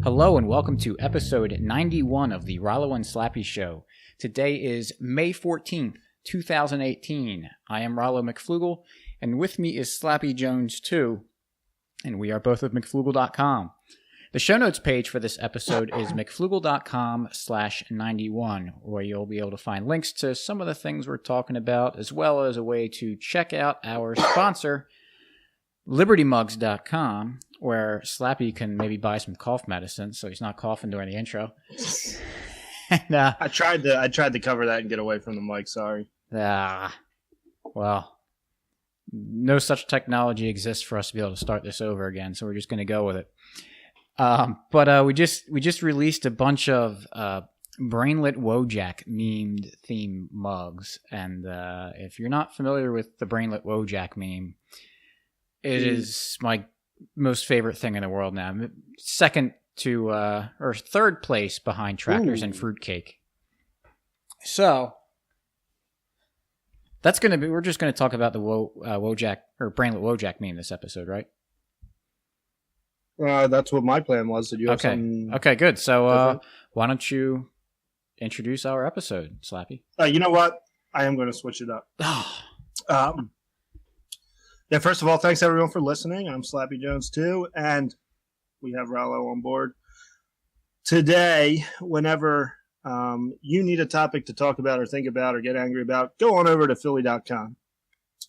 Hello and welcome to episode 91 of the Rollo and Slappy Show. Today is May 14th, 2018. I am Rollo McFlugel, and with me is Slappy Jones too, and we are both of McFlugel.com. The show notes page for this episode is McFlugel.com/91, where you'll be able to find links to some of the things we're talking about, as well as a way to check out our sponsor, LibertyMugs.com, where Slappy can maybe buy some cough medicine so he's not coughing during the intro. And, I tried to cover that and get away from the mic, sorry. Well, no such technology exists for us to be able to start this over again, so we're just going to go with it. But we just released a bunch of Brainlet Wojak memed theme mugs, and if you're not familiar with the Brainlet Wojak meme, it is my most favorite thing in the world now. Second to or third place behind tractors and fruitcake. So that's going to be. We're just going to talk about the Wojak or Brainlet Wojak meme this episode, right? That's what my plan was. Did you have something? Okay, good. So why don't you introduce our episode, Slappy? You know what? I am going to switch it up. Yeah, first of all, thanks everyone for listening. I'm Slappy Jones too, and we have Rollo on board. Today, whenever you need a topic to talk about or think about or get angry about, go on over to Philly.com.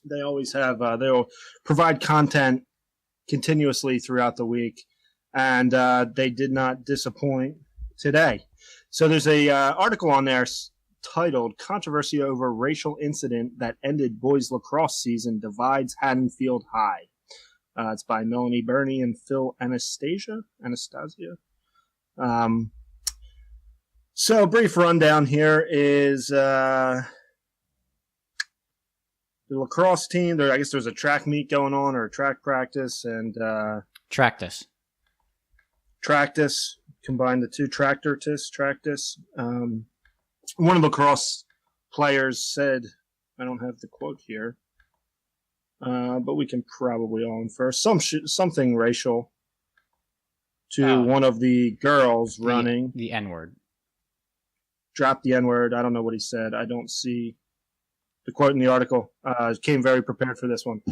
They always have, they'll provide content continuously throughout the week, and they did not disappoint today. So there's a article on there titled "Controversy Over Racial Incident That Ended Boys Lacrosse Season Divides Haddonfield High." It's by Melanie Burney and Phil Anastasia. So a brief rundown here is the lacrosse team. I guess there's a track meet going on, or a track practice, and Tractus. Combine the two, Tractus. One of the lacrosse players said, I don't have the quote here, but we can probably all infer something racial to one of the girls running. The N-word. Dropped the N-word. I don't know what he said. I don't see the quote in the article. Came very prepared for this one.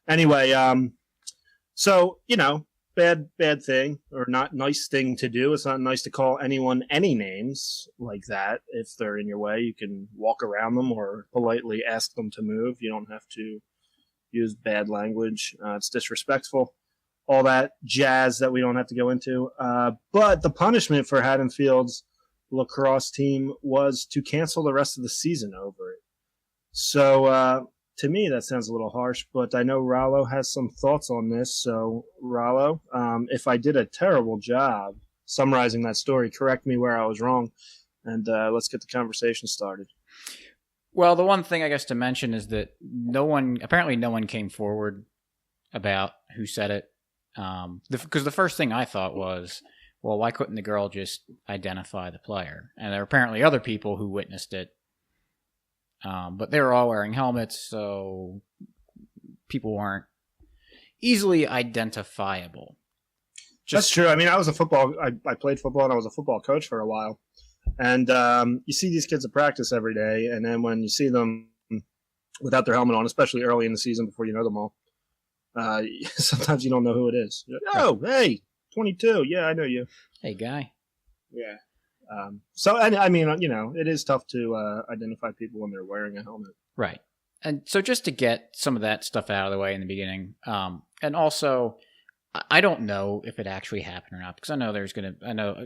Anyway, so, bad thing, or not nice thing to do. It's not nice to call anyone any names like that. If they're in your way, you can walk around them or politely ask them to move. You don't have to use bad language. It's disrespectful. All that jazz that we don't have to go into. But the punishment for Haddonfield's lacrosse team was to cancel the rest of the season over it. So, to me, that sounds a little harsh, but I know Rollo has some thoughts on this. So, Rollo, if I did a terrible job summarizing that story, correct me where I was wrong, and let's get the conversation started. Well, the one thing I guess to mention is that apparently no one came forward about who said it. Because the first thing I thought was, well, why couldn't the girl just identify the player? And there are apparently other people who witnessed it. But they were all wearing helmets, so people weren't easily identifiable. That's true. I mean, I played football, and I was a football coach for a while. And you see these kids at practice every day, and then when you see them without their helmet on, especially early in the season before you know them all, sometimes you don't know who it is. Like, oh, hey, 22. Yeah, I know you. Hey, guy. Yeah. So, I mean, it is tough to identify people when they're wearing a helmet. Right. And so just to get some of that stuff out of the way in the beginning, and also, I don't know if it actually happened or not, because I know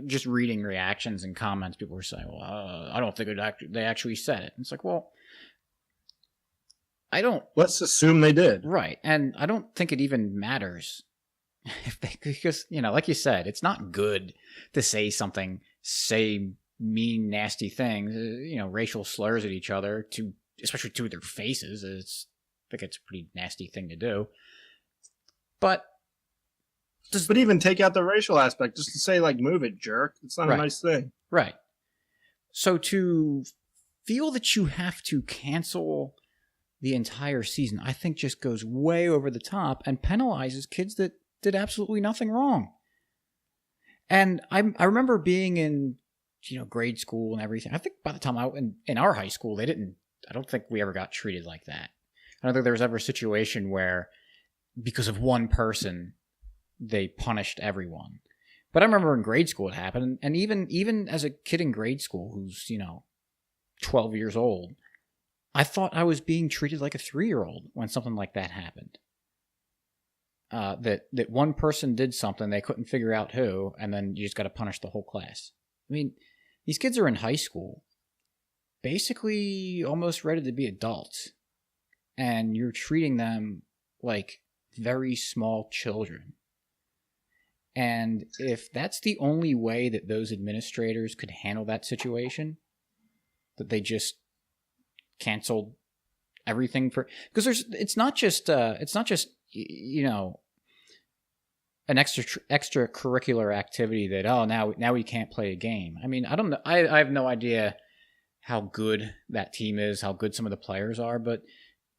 just reading reactions and comments, people were saying, well, I don't think they actually said it. And it's like, well, Let's assume they did. Right. And I don't think it even matters. Because, like you said, it's not good to say mean, nasty things, racial slurs at each other, especially to their faces. I think it's a pretty nasty thing to do. But even take out the racial aspect, just to say, like, move it, jerk. It's not a nice thing. Right. So to feel that you have to cancel the entire season, I think just goes way over the top and penalizes kids that did absolutely nothing wrong. And I remember being in, grade school and everything. I think by the time in our high school, I don't think we ever got treated like that. I don't think there was ever a situation where because of one person, they punished everyone. But I remember in grade school it happened. And even as a kid in grade school who's, 12 years old, I thought I was being treated like a 3-year-old when something like that happened. That one person did something, they couldn't figure out who, and then you just got to punish the whole class. I mean, these kids are in high school, basically almost ready to be adults, and you're treating them like very small children. And if that's the only way that those administrators could handle that situation, that they just canceled everything because it's not just an extracurricular activity that now we can't play a game. I mean, I don't know. I have no idea how good that team is, how good some of the players are, but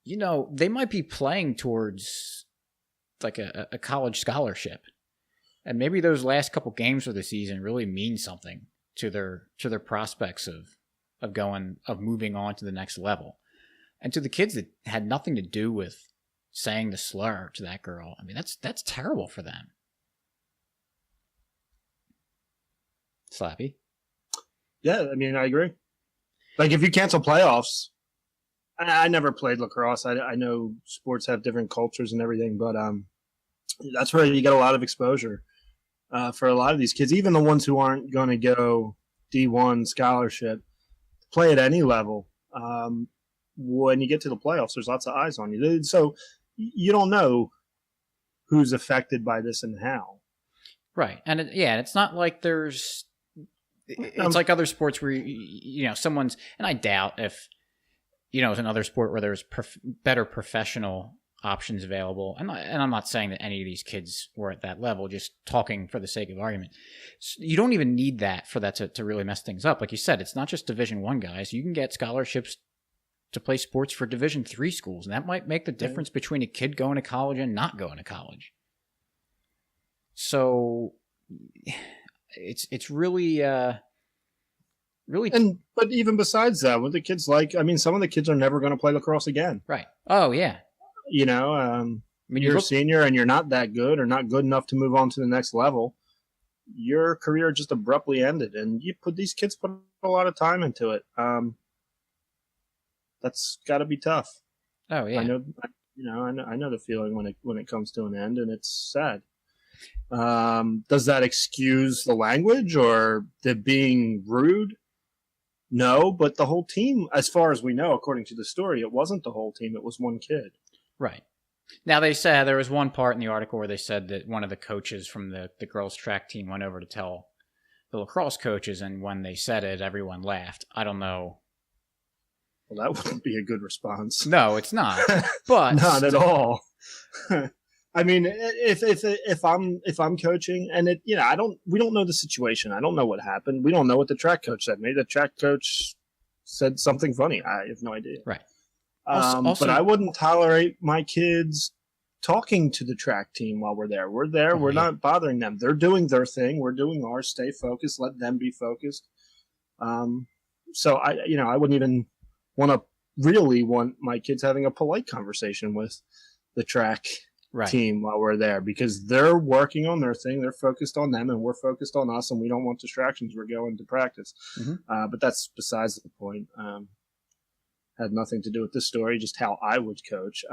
they might be playing towards like a college scholarship, and maybe those last couple games of the season really mean something to their prospects of moving on to the next level. And to the kids that had nothing to do with saying the slur to that girl, I mean, that's terrible for them. Slappy? Yeah, I mean, I agree. Like, if you cancel playoffs, I never played lacrosse. I know sports have different cultures and everything, but that's where you get a lot of exposure for a lot of these kids, even the ones who aren't going to go D1 scholarship, play at any level. When you get to the playoffs, there's lots of eyes on you. So you don't know who's affected by this and how. Right. And it's not like it's like other sports where, someone's, and I doubt if, it's another sport where there's better professional options available. And I'm not saying that any of these kids were at that level, just talking for the sake of argument. You don't even need that for that to really mess things up. Like you said, it's not just Division I guys. You can get scholarships to play sports for Division III schools, and that might make the difference between a kid going to college and not going to college. So it's really but even besides that, what the kids like, I mean, some of the kids are never going to play lacrosse again. Right. Oh yeah. I mean, you're a senior and you're not that good or not good enough to move on to the next level. Your career just abruptly ended, and these kids put a lot of time into it. That's got to be tough. Oh yeah. I know the feeling when it comes to an end, and it's sad. Does that excuse the language or the being rude? No, but the whole team, as far as we know, according to the story, it wasn't the whole team. It was one kid. Right. Now, they said there was one part in the article where they said that one of the coaches from the girls' track team went over to tell the lacrosse coaches, and when they said it, everyone laughed. I don't know. Well, that wouldn't be a good response. No, it's not. But not at all. I mean, if I'm coaching, and we don't know the situation. I don't know what happened. We don't know what the track coach said. Maybe the track coach said something funny. I have no idea. Right. Also, but I wouldn't tolerate my kids talking to the track team while we're there. We're there. We're not bothering them. They're doing their thing. We're doing ours. Stay focused. Let them be focused. So I wouldn't even want my kids having a polite conversation with the track team while we're there, because they're working on their thing. They're focused on them, and we're focused on us, and we don't want distractions. We're going to practice. Mm-hmm. But that's besides the point. Had nothing to do with this story, just how I would coach.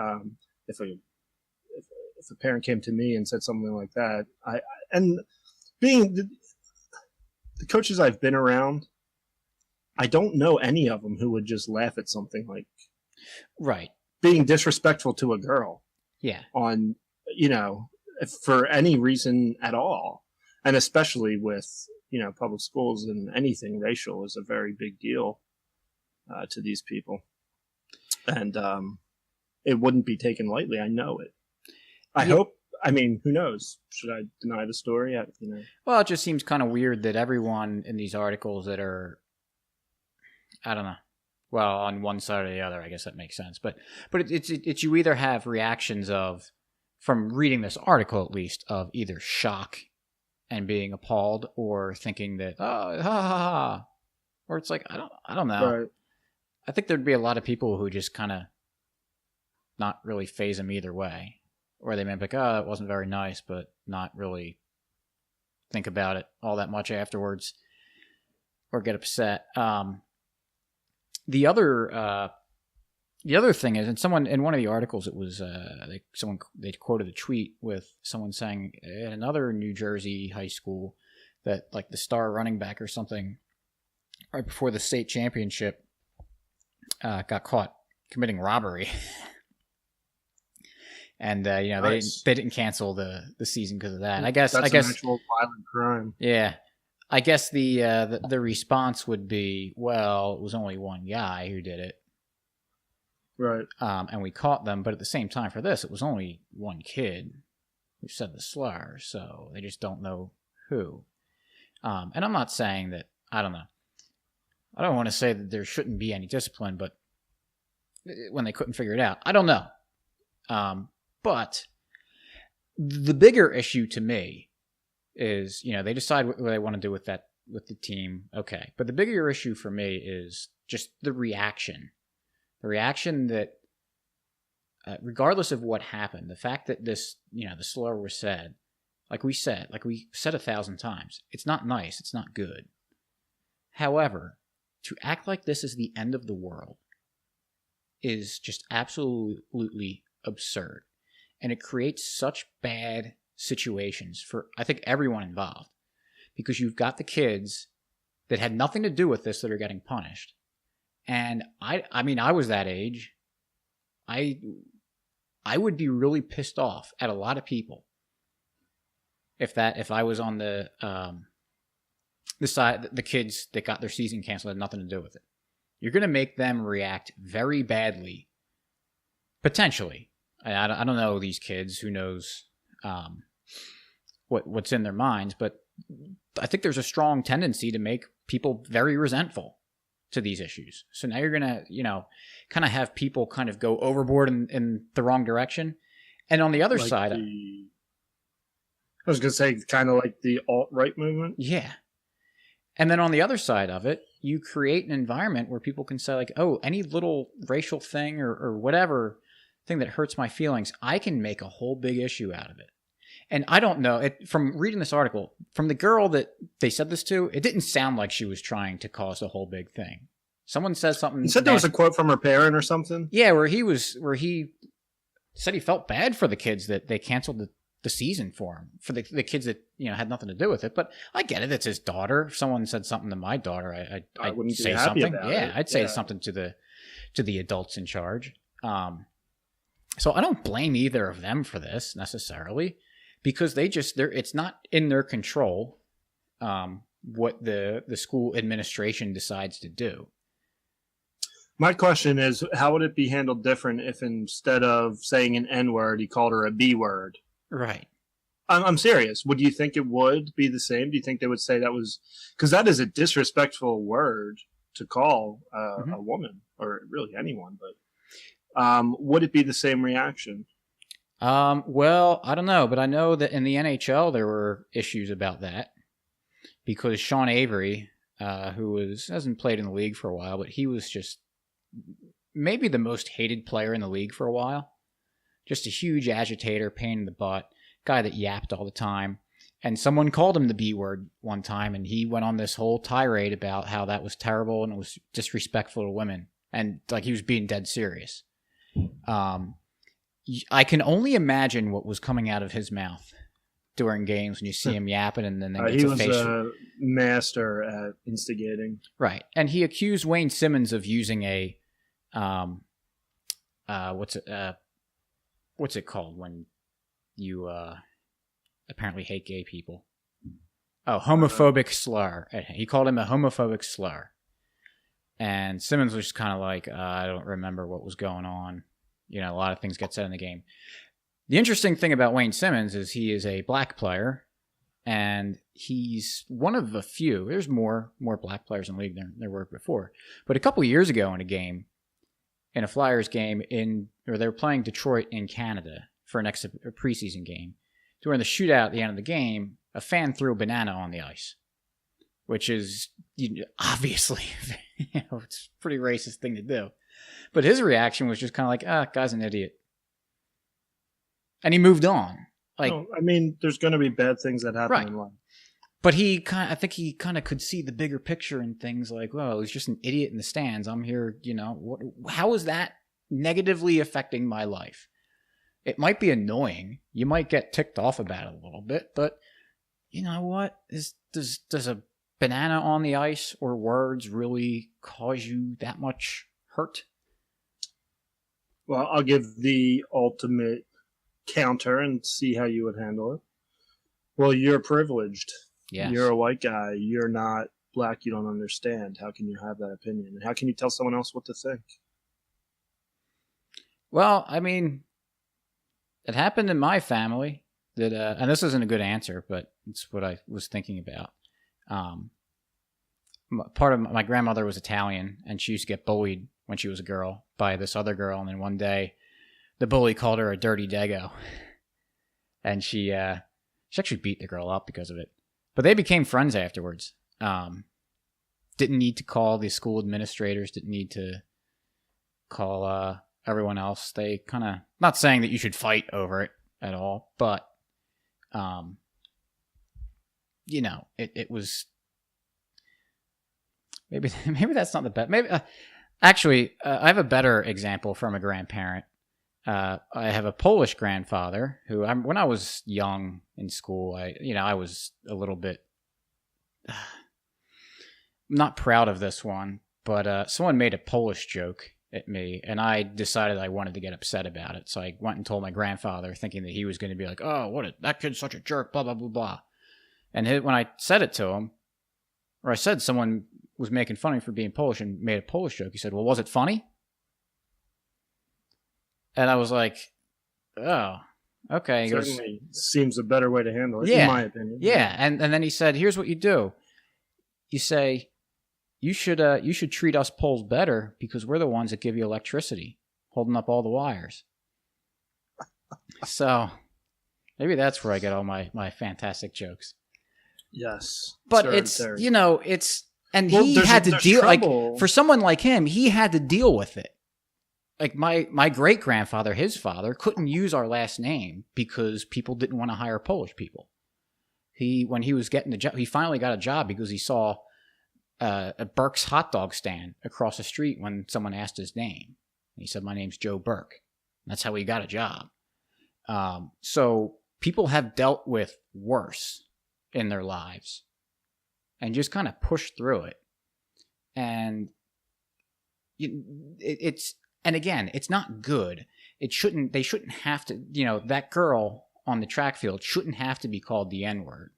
If a parent came to me and said something like that, and being the coaches I've been around, I don't know any of them who would just laugh at something like being disrespectful to a girl. Yeah. On, for any reason at all. And especially with, public schools, and anything racial is a very big deal to these people. And it wouldn't be taken lightly. I know it. I hope. I mean, who knows? Should I deny the story? Well, it just seems kind of weird that everyone in these articles that are, I don't know. Well, on one side or the other, I guess that makes sense. But it's you either have reactions from reading this article at least, of either shock and being appalled, or thinking that oh ha ha ha, or it's like I don't know. Right. I think there'd be a lot of people who just kind of not really phase them either way, or they may be like, oh, that wasn't very nice, but not really think about it all that much afterwards, or get upset. The other thing is, and someone in one of the articles, it was they quoted a tweet with someone saying at another New Jersey high school that like the star running back or something right before the state championship got caught committing robbery. And Nice. they didn't cancel the season because of that. I That's guess an actual violent crime. yeah. I guess the response would be, well, it was only one guy who did it, Right. and we caught them. But at the same time, for this, it was only one kid who said the slur, so they just don't know who. And I'm not saying that, I don't know. I don't want to say that there shouldn't be any discipline, but when they couldn't figure it out, I don't know. But the bigger issue to me is, they decide what they want to do with the team. Okay. But the bigger issue for me is just the reaction. The reaction that, regardless of what happened, the fact that this, the slur was said, like we said 1,000 times, it's not nice. It's not good. However, to act like this is the end of the world is just absolutely absurd. And it creates such bad situations for, I think, everyone involved. Because you've got the kids that had nothing to do with this that are getting punished. And I mean, I was that age. I would be really pissed off at a lot of people if I was on the side, the kids that got their season canceled had nothing to do with it. You're going to make them react very badly, potentially. I don't know these kids. Who knows what's in their minds? But I think there's a strong tendency to make people very resentful to these issues. So now you're going to, kind of have people kind of go overboard in the wrong direction. And on the other side... I was going to say kind of like the alt-right movement. Yeah. And then on the other side of it, you create an environment where people can say like, oh, any little racial thing or whatever thing that hurts my feelings, I can make a whole big issue out of it. And I don't know, from reading this article, from the girl that they said this to, it didn't sound like she was trying to cause a whole big thing. Someone says something. You said there was a quote from her parent or something? Yeah, where he said he felt bad for the kids that they canceled the season for him, for the kids that had nothing to do with it. But I get it; it's his daughter. If someone said something to my daughter, I'd wouldn't say be happy something. about Yeah, it. I'd say something to the adults in charge. So I don't blame either of them for this necessarily, because it's not in their control what the school administration decides to do. My question is, how would it be handled different if instead of saying an N-word, he called her a B-word? Right. I'm serious. Would you think it would be the same? Do you think they would say that was... Because that is a disrespectful word to call a woman, or really anyone. But would it be the same reaction? Well, I don't know, but I know that in the NHL there were issues about that because Sean Avery, who hasn't played in the league for a while, but he was just maybe the most hated player in the league for a while. Just a huge agitator, pain in the butt, guy that yapped all the time. And someone called him the B word one time, and he went on this whole tirade about how that was terrible and it was disrespectful to women. And like he was being dead serious. I can only imagine what was coming out of his mouth during games when you see him yapping and then He was a master at instigating. Right. And he accused Wayne Simmons of using a what's it called when you apparently hate gay people? Oh, homophobic slur. He called him a homophobic slur. And Simmons was just kind of like, I don't remember what was going on. A lot of things get said in the game. The interesting thing about Wayne Simmons is he is a black player, and he's one of a few. There's more black players in the league than there were before. But a couple of years ago in a Flyers game, they were playing Detroit in Canada for a preseason game. During the shootout at the end of the game, a fan threw a banana on the ice, which is obviously, it's a pretty racist thing to do. But his reaction was just kind of like, guy's an idiot. And he moved on. Like, no, I mean, there's going to be bad things that happen in life. But I think he kind of could see the bigger picture and things like, well, he's just an idiot in the stands. I'm here, how is that negatively affecting my life? It might be annoying. You might get ticked off about it a little bit, but you know what? Does a banana on the ice or words really cause you that much hurt? Well, I'll give the ultimate counter and see how you would handle it. Well, you're privileged. Yes. You're a white guy. You're not black. You don't understand. How can you have that opinion? And how can you tell someone else what to think? Well, I mean, it happened in my family that, and this isn't a good answer, but it's what I was thinking about. Part of my grandmother was Italian, and she used to get bullied when she was a girl by this other girl. And then one day, the bully called her a dirty dago, and she actually beat the girl up because of it. But they became friends afterwards. Didn't need to call the school administrators. Didn't need to call everyone else. They kind of, not saying that you should fight over it at all, but it was maybe that's not the best. Maybe actually, I have a better example from a grandparent. I have a Polish grandfather who, when I was young in school, I was a little bit not proud of this one, but someone made a Polish joke at me, and I decided I wanted to get upset about it. So I went and told my grandfather, thinking that he was going to be like, "Oh, that kid's such a jerk," blah blah blah blah. And when I said it to him, or I said someone was making fun of me for being Polish and made a Polish joke, he said, "Well, was it funny?" And I was like, "Oh, okay." He Certainly seems a better way to handle it, in my opinion. Yeah, and then he said, "Here's what you do. You say, you should treat us Poles better because we're the ones that give you electricity, holding up all the wires." So maybe that's where I get all my fantastic jokes. Yes, but he had to deal trouble. Like for someone like him, he had to deal with it. Like my great grandfather, his father, couldn't use our last name because people didn't want to hire Polish people. When he was getting the job, he finally got a job because he saw a Burke's hot dog stand across the street when someone asked his name. And he said, "My name's Joe Burke." And that's how he got a job. So people have dealt with worse in their lives and just kind of pushed through it. And and again, it's not good. They shouldn't have to, that girl on the track field shouldn't have to be called the N-word.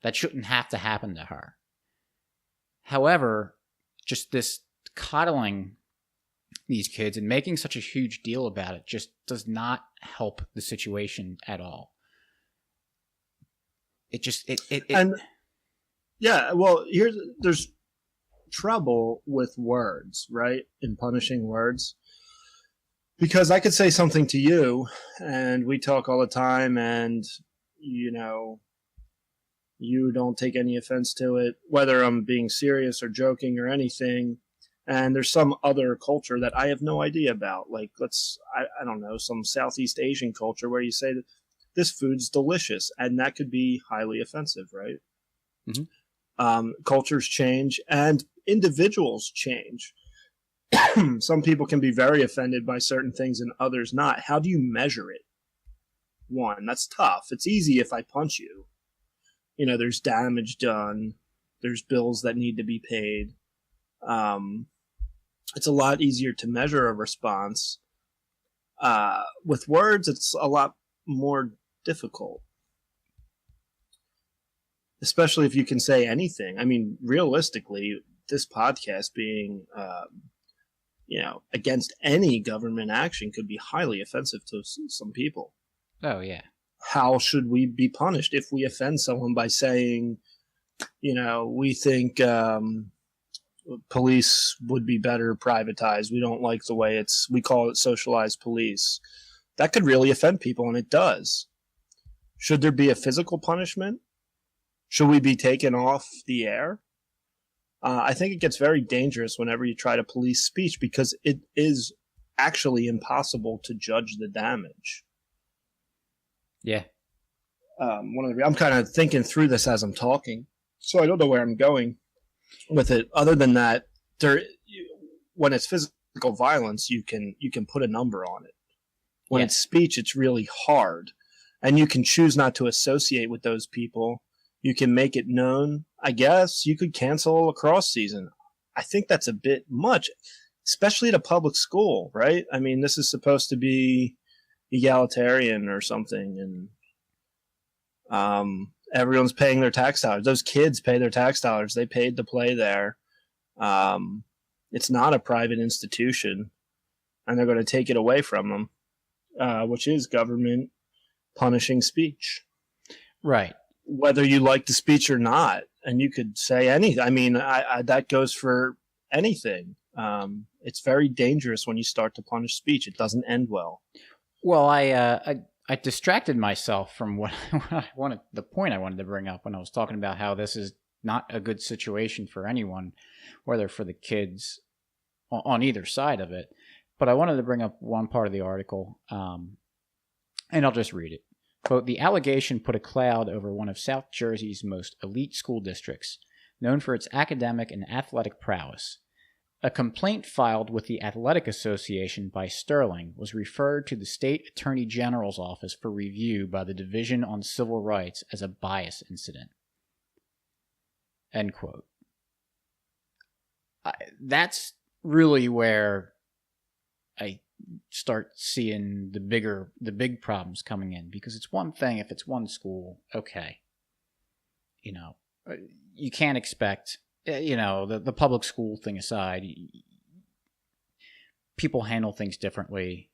That shouldn't have to happen to her. However, just this coddling these kids and making such a huge deal about it just does not help the situation at all. There's trouble with words, right? In punishing words. Because I could say something to you and we talk all the time and, you don't take any offense to it, whether I'm being serious or joking or anything. And there's some other culture that I have no idea about. Like, I don't know, some Southeast Asian culture where you say that this food's delicious, and that could be highly offensive, right? Mm-hmm. Cultures change and individuals change. Some people can be very offended by certain things and others not. How do you measure it? One, that's tough. It's easy if I punch you. There's damage done. There's bills that need to be paid. It's a lot easier to measure a response. With words, it's a lot more difficult. Especially if you can say anything. I mean, realistically, this podcast being, against any government action could be highly offensive to some people. Oh, yeah. How should we be punished if we offend someone by saying, we think police would be better privatized. We don't like the way we call it socialized police. That could really offend people, and it does. Should there be a physical punishment? should we be taken off the air? I think it gets very dangerous whenever you try to police speech because it is actually impossible to judge the damage. Yeah. I'm kind of thinking through this as I'm talking, so I don't know where I'm going with it. Other than that, when it's physical violence, you can put a number on it. When it's speech, it's really hard, and you can choose not to associate with those people. You can make it known. I guess you could cancel a lacrosse season. I think that's a bit much, especially at a public school, right? I mean, this is supposed to be egalitarian or something, and everyone's paying their tax dollars. Those kids pay their tax dollars. They paid to play there. It's not a private institution, and they're going to take it away from them, which is government punishing speech. Right. Whether you like the speech or not, and you could say anything. I mean, that goes for anything. It's very dangerous when you start to punish speech. It doesn't end well. Well, I distracted myself from what the point I wanted to bring up when I was talking about how this is not a good situation for anyone, whether for the kids on either side of it. But I wanted to bring up one part of the article, and I'll just read it. Quote, the allegation put a cloud over one of South Jersey's most elite school districts, known for its academic and athletic prowess. A complaint filed with the Athletic Association by Sterling was referred to the State Attorney General's office for review by the Division on Civil Rights as a bias incident. End quote. That's really where I start seeing the big problems coming in, because it's one thing if it's one school, okay, you can't expect, the public school thing aside, people handle things differently.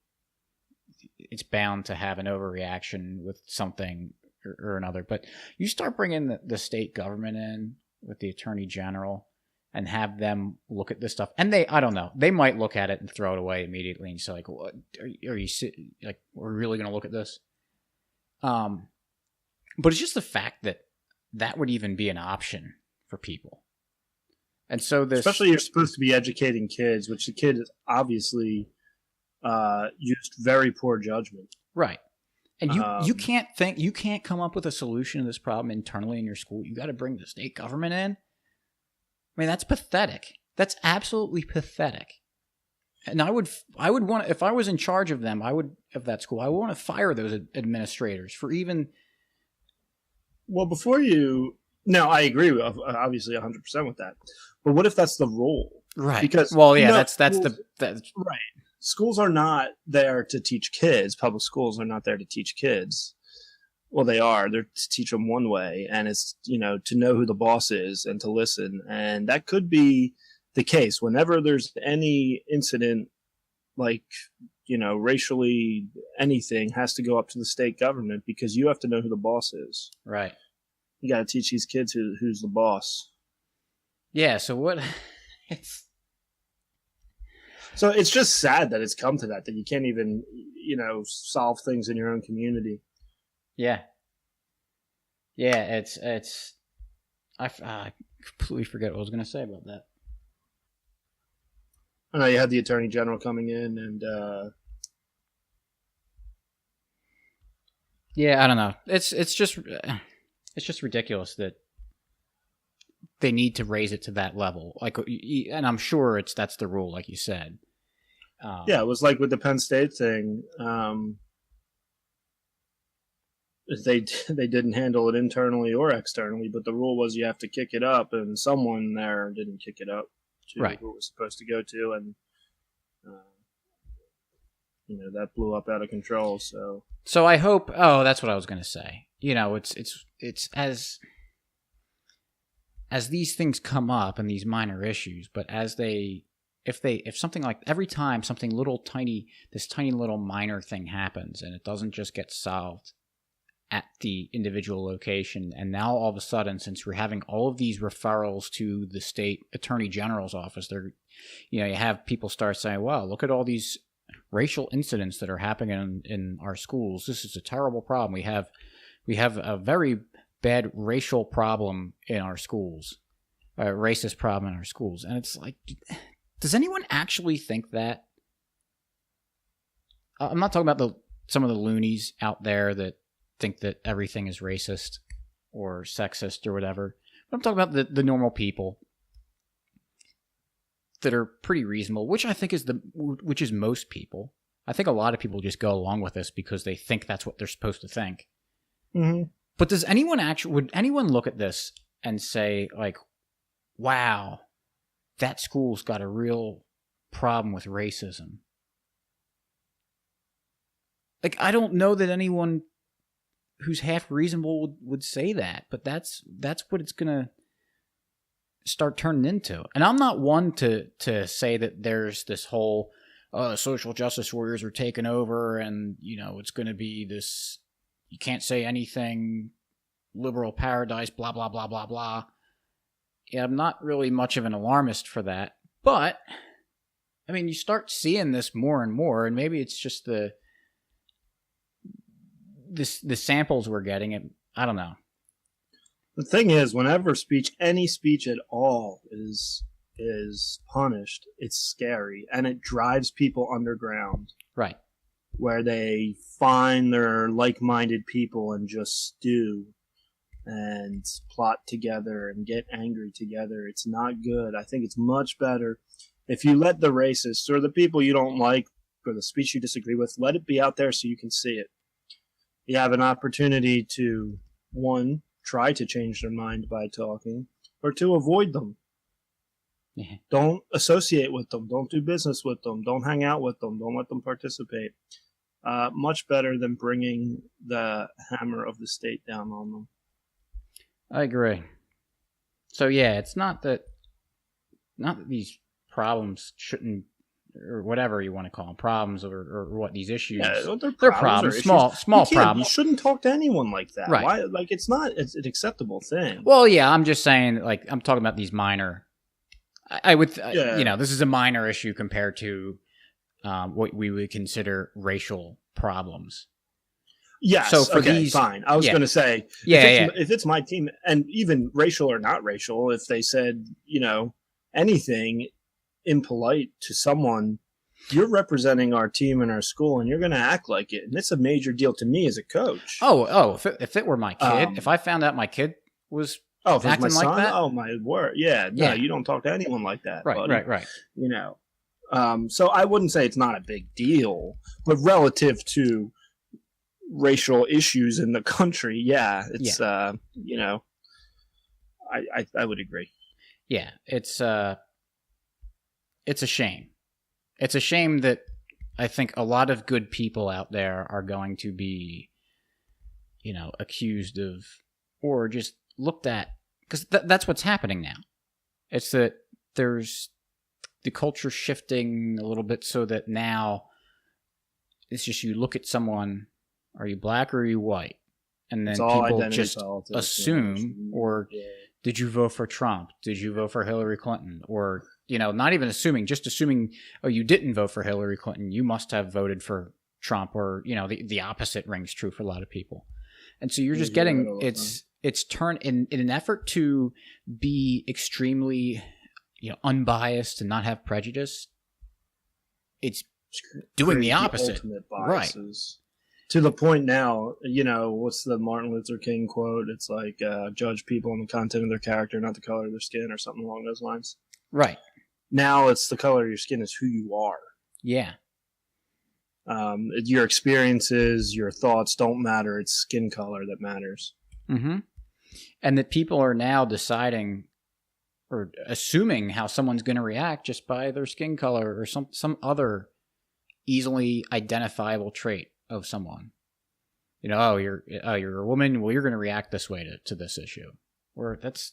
It's bound to have an overreaction with something or another, but you start bringing the state government in with the attorney general and have them look at this stuff. And I don't know, they might look at it and throw it away immediately and say, like, what, are you like, we're really going to look at this? But it's just the fact that would even be an option for people. And so especially you're supposed to be educating kids, which the kid is obviously used very poor judgment. Right. And you can't come up with a solution to this problem internally in your school. You got to bring the state government in. I mean, that's pathetic. That's absolutely pathetic. And I would want, if I was in charge of them, of that school, I would want to fire those administrators for even. Well, no, I agree with, obviously 100% with that. But what if that's the rule? Right. Because that's right. Schools are not there to teach kids. Public schools are not there to teach kids. Well, they are. They're to teach them one way, and it's, to know who the boss is and to listen. And that could be the case whenever there's any incident, like, racially anything has to go up to the state government, because you have to know who the boss is. Right. You got to teach these kids who's the boss. Yeah. So what? So it's just sad that it's come to that you can't even, solve things in your own community. Yeah. Yeah, I completely forget what I was going to say about that. I know you had the attorney general coming in and yeah, I don't know. It's just ridiculous that they need to raise it to that level. Like, and I'm sure that's the rule, like you said. Yeah, it was like with the Penn State thing. They didn't handle it internally or externally, but the rule was you have to kick it up, and someone there didn't kick it up to right. who it was supposed to go to, and that blew up out of control. So I hope. Oh, that's what I was going to say. It's as these things come up and these minor issues, but if something like every time something this tiny little minor thing happens and it doesn't just get solved at the individual location, and now all of a sudden, since we're having all of these referrals to the state attorney general's office, you have people start saying, "Wow, look at all these racial incidents that are happening in our schools. This is a terrible problem. We have a very bad racial problem in our schools, a racist problem in our schools. And it's like, does anyone actually think that? I'm not talking about some of the loonies out there that think that everything is racist or sexist or whatever. But I'm talking about the normal people that are pretty reasonable, which I think which is most people. I think a lot of people just go along with this because they think that's what they're supposed to think. Mm-hmm. But would anyone look at this and say, like, wow, that school's got a real problem with racism? Like, I don't know that anyone who's half reasonable would say that, but that's what it's gonna start turning into. And I'm not one to say that there's this whole social justice warriors are taking over, and it's gonna be this, you can't say anything, liberal paradise, blah blah blah blah blah. Yeah, I'm not really much of an alarmist for that, but I mean, you start seeing this more and more, and maybe it's just the samples we're getting. I don't know. The thing is, whenever any speech at all is punished, it's scary, and it drives people underground. Right. Where they find their like-minded people and just stew and plot together and get angry together. It's not good. I think it's much better if you let the racists or the people you don't like or the speech you disagree with, let it be out there so you can see it. You have an opportunity to, one, try to change their mind by talking, or two, avoid them. Yeah. Don't associate with them. Don't do business with them. Don't hang out with them. Don't let them participate. Much better than bringing the hammer of the state down on them. I agree. So yeah, it's not that these problems shouldn't, or whatever you want to call them, problems or what these issues. Yeah, they're problems, small problems. You shouldn't talk to anyone like that. Right. Why? Like, it's an acceptable thing. Well, yeah, I'm just saying, like, I'm talking about these minor. I would, this is a minor issue compared to what we would consider racial problems. Yes. So for these, fine. I was going to say, if it's my team, and even racial or not racial, if they said, anything impolite to someone, you're representing our team and our school, and you're going to act like it. And it's a major deal to me as a coach. If it were my kid, if I found out my kid was acting my son, like that, oh my word, no, you don't talk to anyone like that, right, buddy. right. So I wouldn't say it's not a big deal, but relative to racial issues in the country, it's I would agree. Yeah, it's a shame. It's a shame that I think a lot of good people out there are going to be, accused of or just looked at, because that's what's happening now. It's that there's the culture shifting a little bit so that now it's just you look at someone, are you black or are you white? And then people just assume, or did you vote for Trump? Did you vote for Hillary Clinton? Or, not even assuming, just assuming, oh, you didn't vote for Hillary Clinton, you must have voted for Trump, or, the opposite rings true for a lot of people. And so you're just getting, it's turned in an effort to be extremely, unbiased and not have prejudice. It's doing the opposite. Right. To the point now, what's the Martin Luther King quote? It's like, judge people on the content of their character, not the color of their skin, or something along those lines. Right. Now it's the color of your skin is who you are. Yeah. Your experiences, your thoughts don't matter. It's skin color that matters. Mm-hmm. And that people are now deciding or assuming how someone's going to react just by their skin color or some other easily identifiable trait of someone. You're a woman, well, you're going to react this way to this issue. Or that's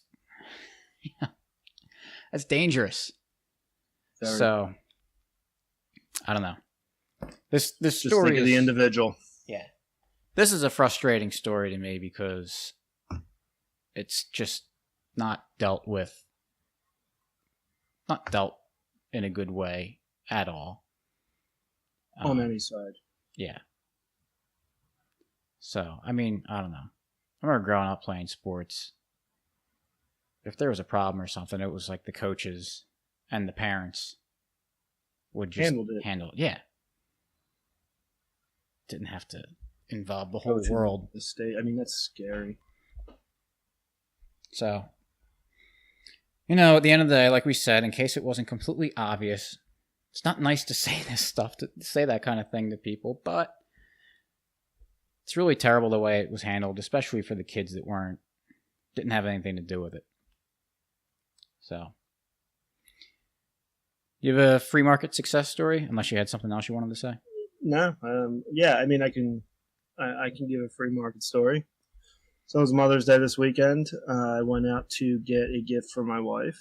that's dangerous. Very. So I don't know. This story think of the individual. Yeah. This is a frustrating story to me because it's just not dealt in a good way at all. On any side. Yeah. So, I mean, I don't know. I remember growing up playing sports. If there was a problem or something, it was like the coaches and the parents would just handle it. Yeah. Didn't have to involve the whole world. The state. I mean, that's scary. So, at the end of the day, like we said, in case it wasn't completely obvious, it's not nice to say this stuff, to say that kind of thing to people, but it's really terrible the way it was handled, especially for the kids that didn't have anything to do with it. So, you have a free market success story, unless you had something else you wanted to say? No. Yeah, I mean, I can give a free market story. So it was Mother's Day this weekend. I went out to get a gift for my wife,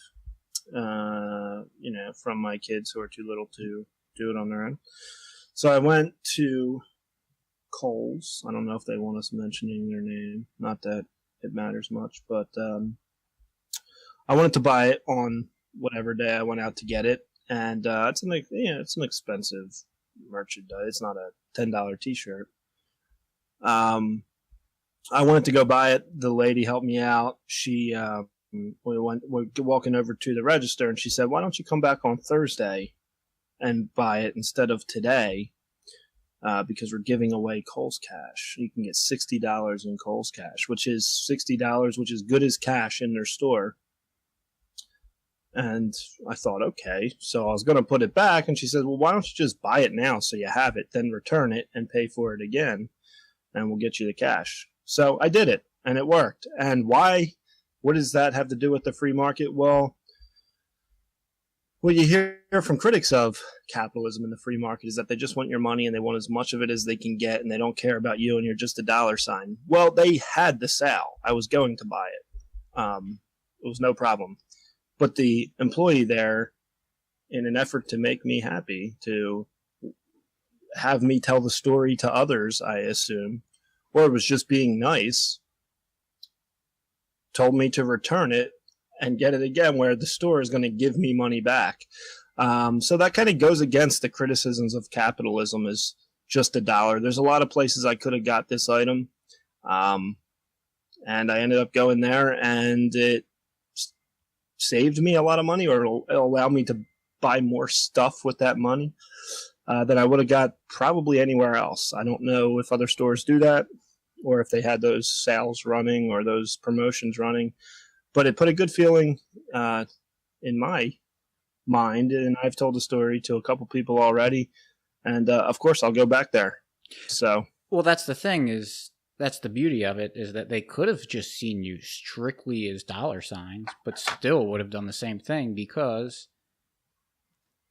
from my kids who are too little to do it on their own. So I went to Kohl's. I don't know if they want us mentioning their name. Not that it matters much, but I wanted to buy it on whatever day I went out to get it, and it's an expensive merchandise. It's not a $10 T-shirt. I wanted to go buy it. The lady helped me we're walking over to the register, and she said, "Why don't you come back on Thursday and buy it instead of today? Because we're giving away Kohl's Cash. You can get $60 in Kohl's Cash, which is $60, which is good as cash in their store." And I thought, okay. So I was going to put it back, and she said, "Well, why don't you just buy it now so you have it, then return it and pay for it again, and we'll get you the cash." So I did it, and it worked. And why? What does that have to do with the free market? Well, what you hear from critics of capitalism and the free market is that they just want your money and they want as much of it as they can get, and they don't care about you, and you're just a dollar sign. Well, they had the sale. I was going to buy it. It was no problem. But the employee there, in an effort to make me happy, to have me tell the story to others, I assume, or it was just being nice, told me to return it and get it again, where the store is going to give me money back. So that kind of goes against the criticisms of capitalism as just a dollar. There's a lot of places I could have got this item, and I ended up going there, and it saved me a lot of money, or it'll allow me to buy more stuff with that money than I would have got probably anywhere else. I don't know if other stores do that, or if they had those sales running or those promotions running, but it put a good feeling in my mind, and I've told the story to a couple people already, and of course I'll go back there. So, well, that's the thing, that's the beauty of it, is that they could have just seen you strictly as dollar signs, but still would have done the same thing, because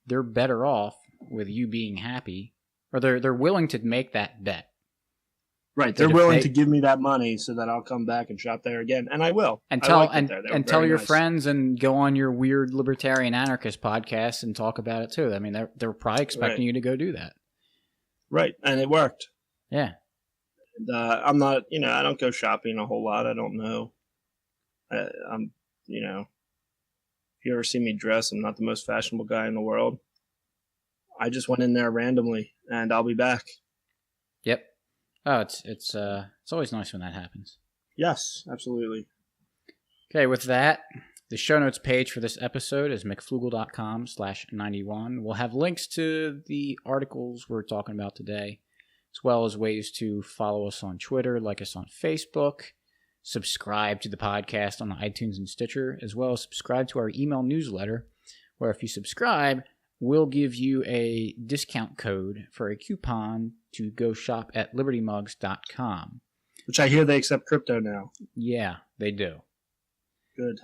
they're better off with you being happy, or they're willing to make that bet. Right, they're willing to give me that money so that I'll come back and shop there again, and I will. And tell your friends, and go on your weird libertarian anarchist podcast and talk about it too. I mean, they're probably expecting you to go do that. Right, and it worked. Yeah. And, I'm not, I don't go shopping a whole lot. I don't know. If you ever see me dress, I'm not the most fashionable guy in the world. I just went in there randomly, and I'll be back. Yep. Oh, it's always nice when that happens. Yes, absolutely. Okay, with that, the show notes page for this episode is mcflugel.com/91. We'll have links to the articles we're talking about today, as well as ways to follow us on Twitter, like us on Facebook, subscribe to the podcast on iTunes and Stitcher, as well as subscribe to our email newsletter, where if you subscribe, we'll give you a discount code for a coupon to go shop at libertymugs.com. Which I hear they accept crypto now. Yeah, they do. Good.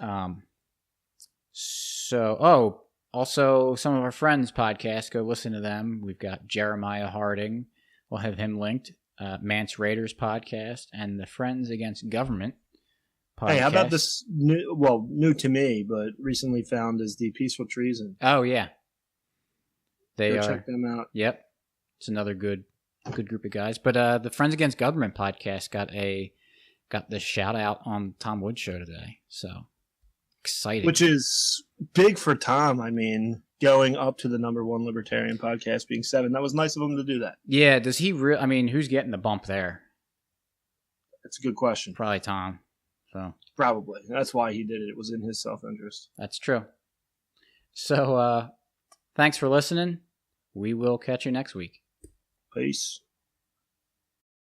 Also, some of our friends' podcasts, go listen to them. We've got Jeremiah Harding. We'll have him linked. Mance Raiders podcast and the Friends Against Government podcast. Hey, how about this new to me, but recently found as the Peaceful Treason? Oh, yeah. Go check them out. Yep. It's another good group of guys. But the Friends Against Government podcast got the shout out on Tom Wood's show today. So exciting. Which is big for Tom. I mean, going up to the #1 libertarian podcast being 7. That was nice of him to do that. Yeah. Does he who's getting the bump there? That's a good question. Probably Tom. So Probably. That's why he did it. It was in his self-interest. that's true. So thanks for listening. We will catch you next week. Peace.